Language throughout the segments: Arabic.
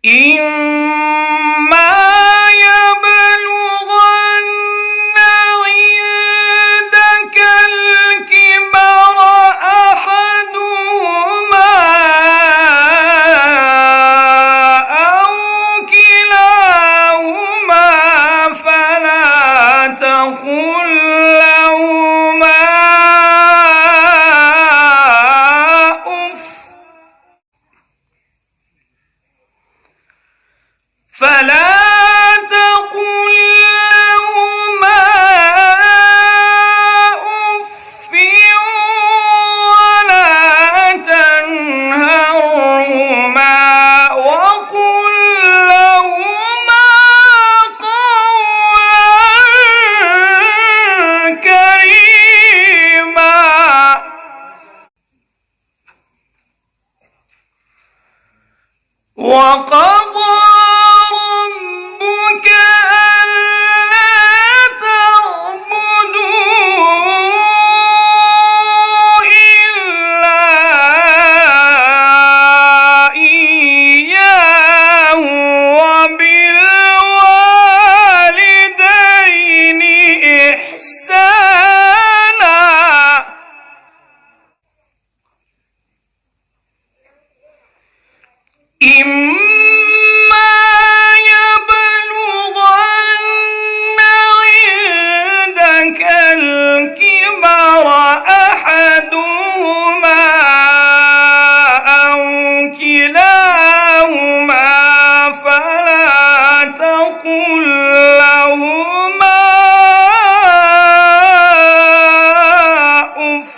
إما يبلغن عندك الكبر أحدهما أو كلاهما فلا تقل لهما أف ولا تنهرهما وقل لهما قولا كريما. وقضى ربك ألا تعبدوا إلا إياه وبالوالدين إحسانا. إما يبلغن عندك الكبر أحدهما أو كلاهما فلا تقل لهما أف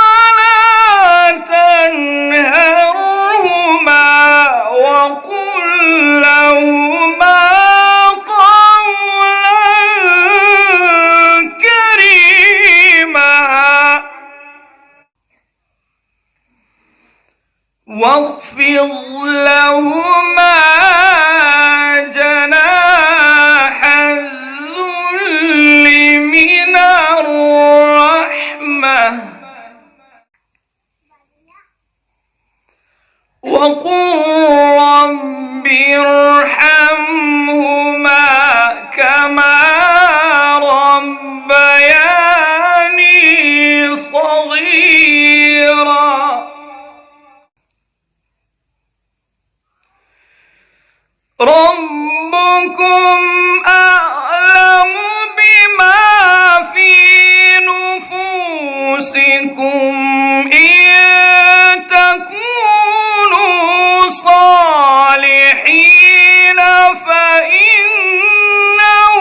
ولا تنهرهما وقل لهما قولا كريما. واخفض لهما جناح الذل من الرحمة وقل رب ارحمهما كما ربياني صغيرا. ربكم أعلم بما في نفوسكم إن تكونوا صالحين فإنه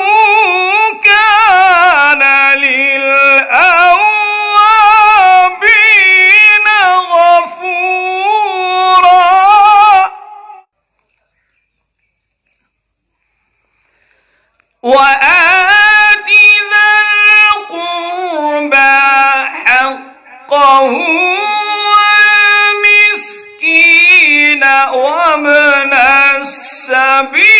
كان للأوابين غفورا. وآت ذا القربى حقه والمسكين وابن السبيل